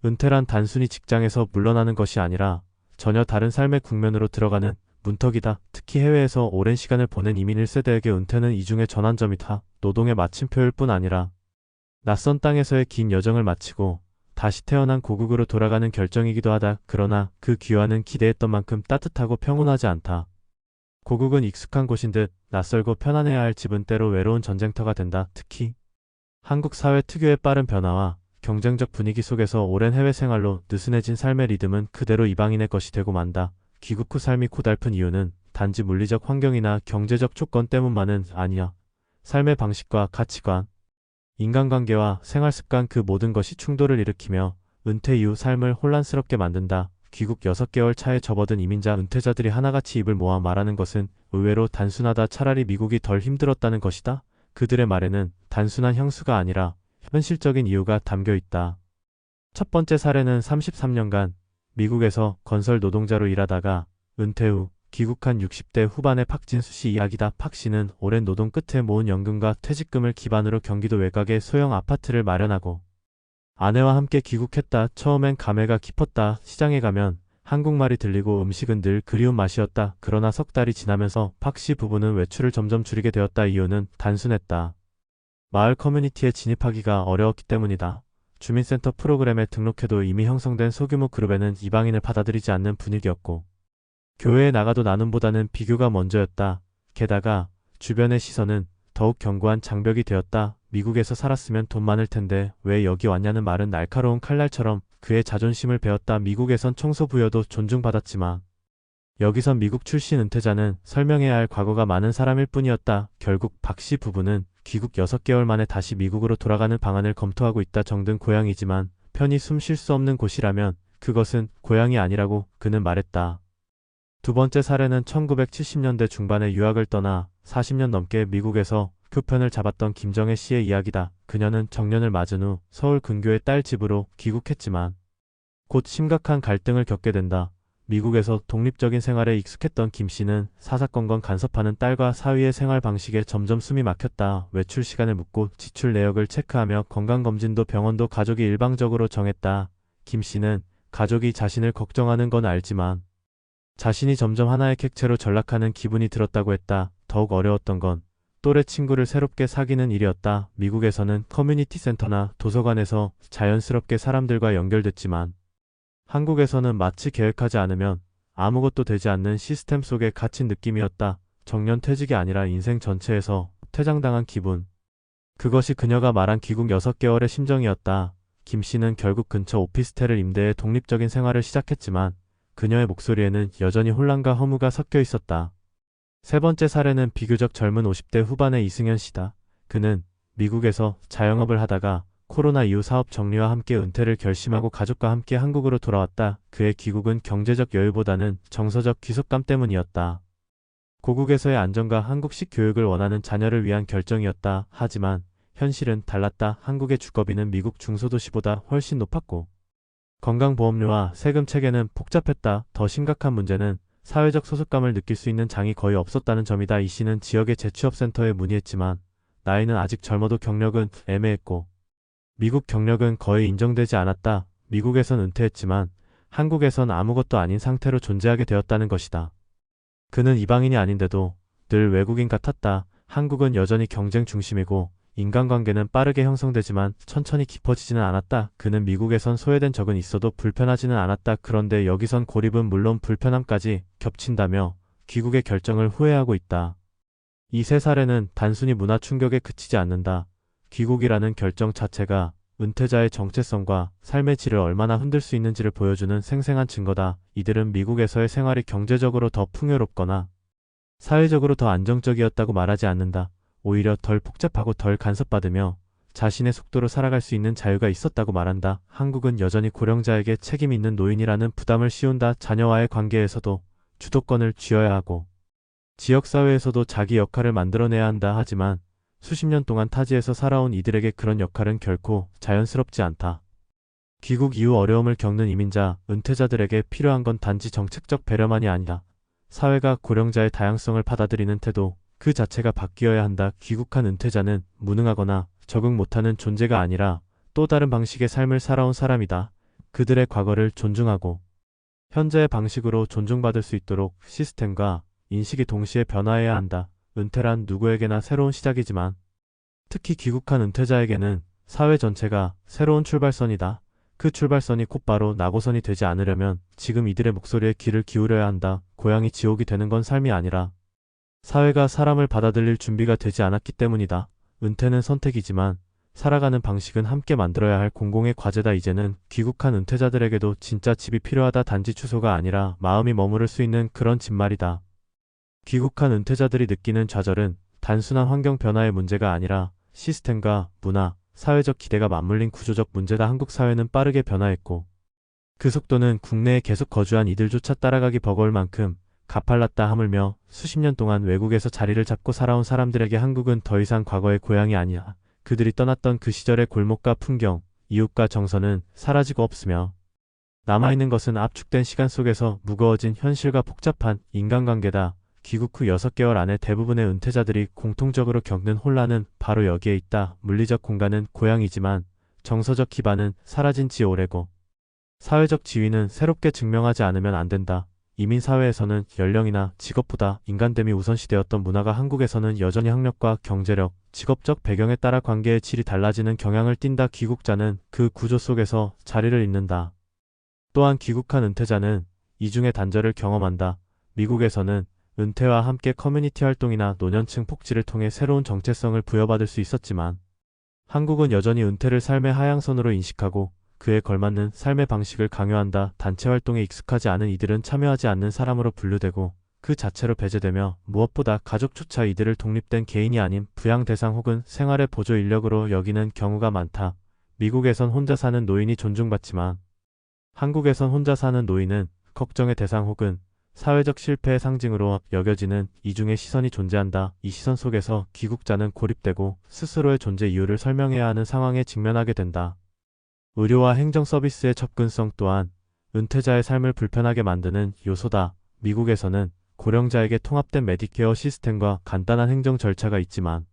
은퇴란 단순히 직장에서 물러나는 것이 아니라 전혀 다른 삶의 국면으로 들어가는 문턱이다. 특히 해외에서 오랜 시간을 보낸 이민 1세대에게 은퇴는 이중의 전환점이다. 노동의 마침표일 뿐 아니라 낯선 땅에서의 긴 여정을 마치고 다시 태어난 고국으로 돌아가는 결정이기도 하다. 그러나 그 귀환은 기대했던 만큼 따뜻하고 평온하지 않다. 고국은 익숙한 곳인 듯 낯설고 편안해야 할 집은 때로 외로운 전쟁터가 된다. 특히 한국 사회 특유의 빠른 변화와 경쟁적 분위기 속에서 오랜 해외 생활로 느슨해진 삶의 리듬은 그대로 이방인의 것이 되고 만다. 귀국 후 삶이 고달픈 이유는 단지 물리적 환경이나 경제적 조건 때문만은 아니야. 삶의 방식과 가치관, 인간관계와 생활습관 그 모든 것이 충돌을 일으키며 은퇴 이후 삶을 혼란스럽게 만든다. 귀국 6개월 차에 접어든 이민자 은퇴자들이 하나같이 입을 모아 말하는 것은 의외로 단순하다. 차라리 미국이 덜 힘들었다는 것이다. 그들의 말에는 단순한 향수가 아니라 현실적인 이유가 담겨 있다. 첫 번째 사례는 33년간 미국에서 건설 노동자로 일하다가 은퇴 후 귀국한 60대 후반의 박진수 씨 이야기다. 박 씨는 오랜 노동 끝에 모은 연금과 퇴직금을 기반으로 경기도 외곽에 소형 아파트를 마련하고 아내와 함께 귀국했다. 처음엔 감회가 깊었다. 시장에 가면 한국말이 들리고 음식은 늘 그리운 맛이었다. 그러나 석 달이 지나면서 박 씨 부부는 외출을 점점 줄이게 되었다. 이유는 단순했다. 마을 커뮤니티에 진입하기가 어려웠기 때문이다. 주민센터 프로그램에 등록해도 이미 형성된 소규모 그룹에는 이방인을 받아들이지 않는 분위기였고 교회에 나가도 나눔보다는 비교가 먼저였다. 게다가 주변의 시선은 더욱 견고한 장벽이 되었다. 미국에서 살았으면 돈 많을 텐데 왜 여기 왔냐는 말은 날카로운 칼날처럼 그의 자존심을 베었다. 미국에선 청소 부여도 존중받았지만 여기선 미국 출신 은퇴자는 설명해야 할 과거가 많은 사람일 뿐이었다. 결국 박 씨 부부는 귀국 6개월 만에 다시 미국으로 돌아가는 방안을 검토하고 있다. 정든 고향이지만 편히 숨 쉴 수 없는 곳이라면 그것은 고향이 아니라고 그는 말했다. 두 번째 사례는 1970년대 중반에 유학을 떠나 40년 넘게 미국에서 교편을 잡았던 김정혜 씨의 이야기다. 그녀는 정년을 맞은 후 서울 근교의 딸 집으로 귀국했지만 곧 심각한 갈등을 겪게 된다. 미국에서 독립적인 생활에 익숙했던 김 씨는 사사건건 간섭하는 딸과 사위의 생활 방식에 점점 숨이 막혔다. 외출 시간을 묻고 지출 내역을 체크하며 건강검진도 병원도 가족이 일방적으로 정했다. 김 씨는 가족이 자신을 걱정하는 건 알지만 자신이 점점 하나의 객체로 전락하는 기분이 들었다고 했다. 더욱 어려웠던 건 또래 친구를 새롭게 사귀는 일이었다. 미국에서는 커뮤니티 센터나 도서관에서 자연스럽게 사람들과 연결됐지만 한국에서는 마치 계획하지 않으면 아무것도 되지 않는 시스템 속에 갇힌 느낌이었다. 정년 퇴직이 아니라 인생 전체에서 퇴장당한 기분. 그것이 그녀가 말한 귀국 6개월의 심정이었다. 김 씨는 결국 근처 오피스텔을 임대해 독립적인 생활을 시작했지만 그녀의 목소리에는 여전히 혼란과 허무가 섞여 있었다. 세 번째 사례는 비교적 젊은 50대 후반의 이승현 씨다. 그는 미국에서 자영업을 하다가 코로나 이후 사업 정리와 함께 은퇴를 결심하고 가족과 함께 한국으로 돌아왔다. 그의 귀국은 경제적 여유보다는 정서적 귀속감 때문이었다. 고국에서의 안정과 한국식 교육을 원하는 자녀를 위한 결정이었다. 하지만 현실은 달랐다. 한국의 주거비는 미국 중소도시보다 훨씬 높았고 건강보험료와 세금 체계는 복잡했다. 더 심각한 문제는 사회적 소속감을 느낄 수 있는 장이 거의 없었다는 점이다. 이 씨는 지역의 재취업센터에 문의했지만 나이는 아직 젊어도 경력은 애매했고 미국 경력은 거의 인정되지 않았다. 미국에선 은퇴했지만 한국에선 아무것도 아닌 상태로 존재하게 되었다는 것이다. 그는 이방인이 아닌데도 늘 외국인 같았다. 한국은 여전히 경쟁 중심이고 인간관계는 빠르게 형성되지만 천천히 깊어지지는 않았다. 그는 미국에선 소외된 적은 있어도 불편하지는 않았다. 그런데 여기선 고립은 물론 불편함까지 겹친다며 귀국의 결정을 후회하고 있다. 이 세 사례는 단순히 문화 충격에 그치지 않는다. 귀국이라는 결정 자체가 은퇴자의 정체성과 삶의 질을 얼마나 흔들 수 있는지를 보여주는 생생한 증거다. 이들은 미국에서의 생활이 경제적으로 더 풍요롭거나 사회적으로 더 안정적이었다고 말하지 않는다. 오히려 덜 복잡하고 덜 간섭받으며 자신의 속도로 살아갈 수 있는 자유가 있었다고 말한다. 한국은 여전히 고령자에게 책임 있는 노인이라는 부담을 씌운다. 자녀와의 관계에서도 주도권을 쥐어야 하고 지역사회에서도 자기 역할을 만들어내야 한다. 하지만 수십 년 동안 타지에서 살아온 이들에게 그런 역할은 결코 자연스럽지 않다. 귀국 이후 어려움을 겪는 이민자, 은퇴자들에게 필요한 건 단지 정책적 배려만이 아니다. 사회가 고령자의 다양성을 받아들이는 태도, 그 자체가 바뀌어야 한다. 귀국한 은퇴자는 무능하거나 적응 못하는 존재가 아니라 또 다른 방식의 삶을 살아온 사람이다. 그들의 과거를 존중하고 현재의 방식으로 존중받을 수 있도록 시스템과 인식이 동시에 변화해야 한다. 은퇴란 누구에게나 새로운 시작이지만 특히 귀국한 은퇴자에게는 사회 전체가 새로운 출발선이다. 그 출발선이 곧바로 낙오선이 되지 않으려면 지금 이들의 목소리에 귀를 기울여야 한다. 고향이 지옥이 되는 건 삶이 아니라 사회가 사람을 받아들일 준비가 되지 않았기 때문이다. 은퇴는 선택이지만 살아가는 방식은 함께 만들어야 할 공공의 과제다. 이제는 귀국한 은퇴자들에게도 진짜 집이 필요하다. 단지 주소가 아니라 마음이 머무를 수 있는 그런 집 말이다. 귀국한 은퇴자들이 느끼는 좌절은 단순한 환경 변화의 문제가 아니라 시스템과 문화, 사회적 기대가 맞물린 구조적 문제다. 한국 사회는 빠르게 변화했고 그 속도는 국내에 계속 거주한 이들조차 따라가기 버거울 만큼 가팔랐다. 하물며 수십 년 동안 외국에서 자리를 잡고 살아온 사람들에게 한국은 더 이상 과거의 고향이 아니야. 그들이 떠났던 그 시절의 골목과 풍경, 이웃과 정서는 사라지고 없으며 남아있는 것은 압축된 시간 속에서 무거워진 현실과 복잡한 인간관계다. 귀국 후 6개월 안에 대부분의 은퇴자들이 공통적으로 겪는 혼란은 바로 여기에 있다. 물리적 공간은 고향이지만 정서적 기반은 사라진 지 오래고 사회적 지위는 새롭게 증명하지 않으면 안 된다. 이민 사회에서는 연령이나 직업보다 인간됨이 우선시되었던 문화가 한국에서는 여전히 학력과 경제력, 직업적 배경에 따라 관계의 질이 달라지는 경향을 띈다. 귀국자는 그 구조 속에서 자리를 잇는다. 또한 귀국한 은퇴자는 이중의 단절을 경험한다. 미국에서는 은퇴와 함께 커뮤니티 활동이나 노년층 복지를 통해 새로운 정체성을 부여받을 수 있었지만 한국은 여전히 은퇴를 삶의 하향선으로 인식하고 그에 걸맞는 삶의 방식을 강요한다. 단체 활동에 익숙하지 않은 이들은 참여하지 않는 사람으로 분류되고 그 자체로 배제되며 무엇보다 가족조차 이들을 독립된 개인이 아닌 부양 대상 혹은 생활의 보조 인력으로 여기는 경우가 많다. 미국에선 혼자 사는 노인이 존중받지만 한국에선 혼자 사는 노인은 걱정의 대상 혹은 사회적 실패의 상징으로 여겨지는 이중의 시선이 존재한다. 이 시선 속에서 귀국자는 고립되고 스스로의 존재 이유를 설명해야 하는 상황에 직면하게 된다. 의료와 행정 서비스의 접근성 또한 은퇴자의 삶을 불편하게 만드는 요소다. 미국에서는 고령자에게 통합된 메디케어 시스템과 간단한 행정 절차가 있지만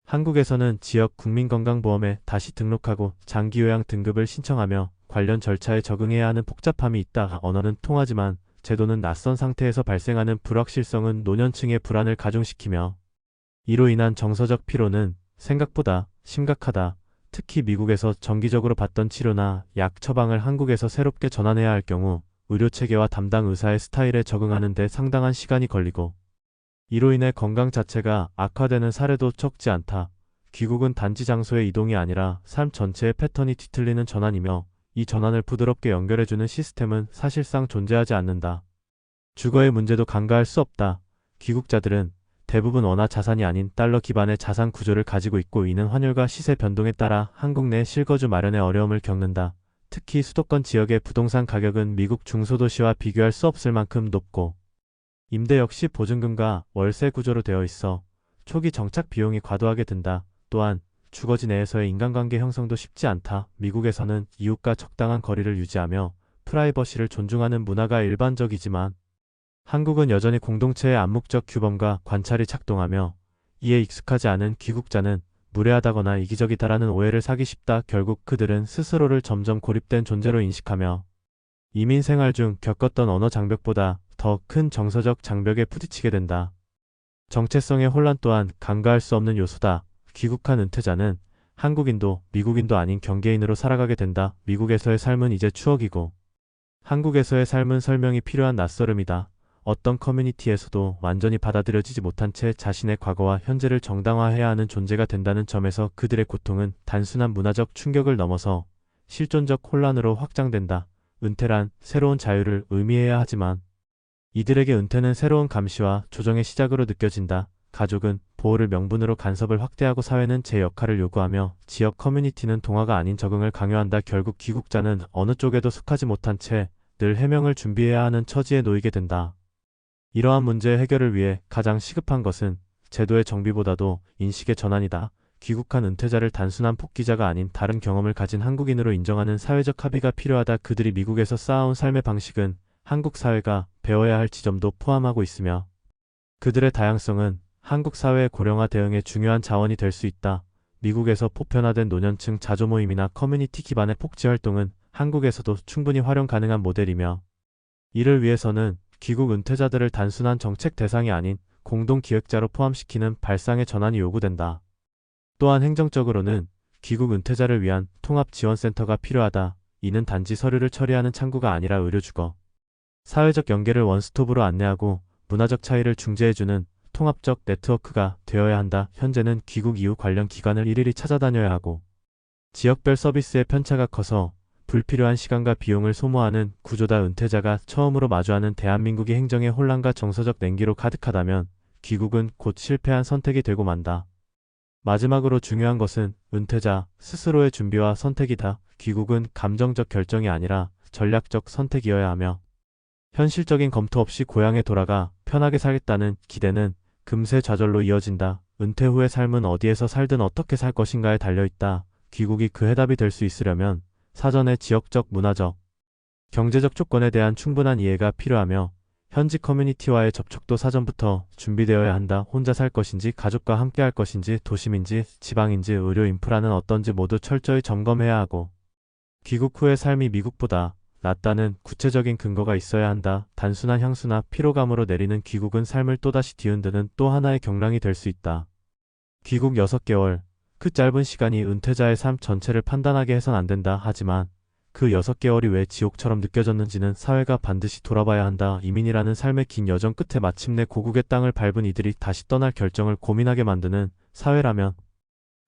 한국에서는 지역 국민건강보험에 다시 등록하고 장기요양 등급을 신청하며 관련 절차에 적응해야 하는 복잡함이 있다. 언어는 통하지만 제도는 낯선 상태에서 발생하는 불확실성은 노년층의 불안을 가중시키며 이로 인한 정서적 피로는 생각보다 심각하다. 특히 미국에서 정기적으로 받던 치료나 약 처방을 한국에서 새롭게 전환해야 할 경우 의료체계와 담당 의사의 스타일에 적응하는 데 상당한 시간이 걸리고 이로 인해 건강 자체가 악화되는 사례도 적지 않다. 귀국은 단지 장소의 이동이 아니라 삶 전체의 패턴이 뒤틀리는 전환이며 이 전환을 부드럽게 연결해주는 시스템은 사실상 존재하지 않는다. 주거의 문제도 간과할 수 없다. 귀국자들은 대부분 원화 자산이 아닌 달러 기반의 자산 구조를 가지고 있고 이는 환율과 시세 변동에 따라 한국 내 실거주 마련에 어려움을 겪는다. 특히 수도권 지역의 부동산 가격은 미국 중소도시와 비교할 수 없을 만큼 높고 임대 역시 보증금과 월세 구조로 되어 있어 초기 정착 비용이 과도하게 든다. 또한 주거지 내에서의 인간관계 형성도 쉽지 않다. 미국에서는 이웃과 적당한 거리를 유지하며 프라이버시를 존중하는 문화가 일반적이지만 한국은 여전히 공동체의 암묵적 규범과 관찰이 작동하며 이에 익숙하지 않은 귀국자는 무례하다거나 이기적이다라는 오해를 사기 쉽다. 결국 그들은 스스로를 점점 고립된 존재로 인식하며 이민 생활 중 겪었던 언어 장벽보다 더 큰 정서적 장벽에 부딪히게 된다. 정체성의 혼란 또한 간과할 수 없는 요소다. 귀국한 은퇴자는 한국인도 미국인도 아닌 경계인으로 살아가게 된다. 미국에서의 삶은 이제 추억이고 한국에서의 삶은 설명이 필요한 낯설음이다. 어떤 커뮤니티에서도 완전히 받아들여지지 못한 채 자신의 과거와 현재를 정당화해야 하는 존재가 된다는 점에서 그들의 고통은 단순한 문화적 충격을 넘어서 실존적 혼란으로 확장된다. 은퇴란 새로운 자유를 의미해야 하지만 이들에게 은퇴는 새로운 감시와 조정의 시작으로 느껴진다. 가족은 보호를 명분으로 간섭을 확대하고 사회는 제 역할을 요구하며 지역 커뮤니티는 동화가 아닌 적응을 강요한다. 결국 귀국자는 어느 쪽에도 속하지 못한 채 늘 해명을 준비해야 하는 처지에 놓이게 된다. 이러한 문제 해결을 위해 가장 시급한 것은 제도의 정비보다도 인식의 전환이다. 귀국한 은퇴자를 단순한 복귀자가 아닌 다른 경험을 가진 한국인으로 인정하는 사회적 합의가 필요하다. 그들이 미국에서 쌓아온 삶의 방식은 한국 사회가 배워야 할 지점도 포함하고 있으며 그들의 다양성은 한국 사회의 고령화 대응에 중요한 자원이 될 수 있다. 미국에서 보편화된 노년층 자조 모임이나 커뮤니티 기반의 복지 활동은 한국에서도 충분히 활용 가능한 모델이며, 이를 위해서는 귀국 은퇴자들을 단순한 정책 대상이 아닌 공동 기획자로 포함시키는 발상의 전환이 요구된다. 또한 행정적으로는 귀국 은퇴자를 위한 통합지원센터가 필요하다. 이는 단지 서류를 처리하는 창구가 아니라 의료주거, 사회적 연계를 원스톱으로 안내하고 문화적 차이를 중재해주는 통합적 네트워크가 되어야 한다. 현재는 귀국 이후 관련 기관을 일일이 찾아다녀야 하고 지역별 서비스의 편차가 커서 불필요한 시간과 비용을 소모하는 구조다. 은퇴자가 처음으로 마주하는 대한민국이 행정의 혼란과 정서적 냉기로 가득하다면 귀국은 곧 실패한 선택이 되고 만다. 마지막으로 중요한 것은 은퇴자 스스로의 준비와 선택이다. 귀국은 감정적 결정이 아니라 전략적 선택이어야 하며, 현실적인 검토 없이 고향에 돌아가 편하게 살겠다는 기대는 금세 좌절로 이어진다. 은퇴 후의 삶은 어디에서 살든 어떻게 살 것인가에 달려있다. 귀국이 그 해답이 될 수 있으려면 사전에 지역적, 문화적, 경제적 조건에 대한 충분한 이해가 필요하며, 현지 커뮤니티와의 접촉도 사전부터 준비되어야 한다. 혼자 살 것인지, 가족과 함께 할 것인지, 도심인지, 지방인지, 의료 인프라는 어떤지 모두 철저히 점검해야 하고, 귀국 후의 삶이 미국보다 낫다는 구체적인 근거가 있어야 한다. 단순한 향수나 피로감으로 내리는 귀국은 삶을 또다시 뒤흔드는 또 하나의 경랑이 될 수 있다. 귀국 6개월, 그 짧은 시간이 은퇴자의 삶 전체를 판단하게 해선 안 된다. 하지만 그 6개월이 왜 지옥처럼 느껴졌는지는 사회가 반드시 돌아봐야 한다. 이민이라는 삶의 긴 여정 끝에 마침내 고국의 땅을 밟은 이들이 다시 떠날 결정을 고민하게 만드는 사회라면,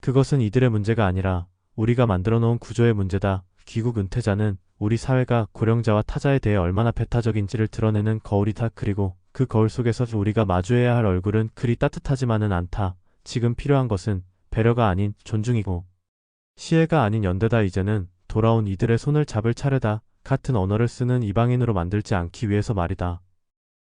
그것은 이들의 문제가 아니라 우리가 만들어 놓은 구조의 문제다. 귀국 은퇴자는 우리 사회가 고령자와 타자에 대해 얼마나 배타적인지를 드러내는 거울이다. 그리고 그 거울 속에서 우리가 마주해야 할 얼굴은 그리 따뜻하지만은 않다. 지금 필요한 것은 배려가 아닌 존중이고 시혜가 아닌 연대다. 이제는 돌아온 이들의 손을 잡을 차례다. 같은 언어를 쓰는 이방인으로 만들지 않기 위해서 말이다.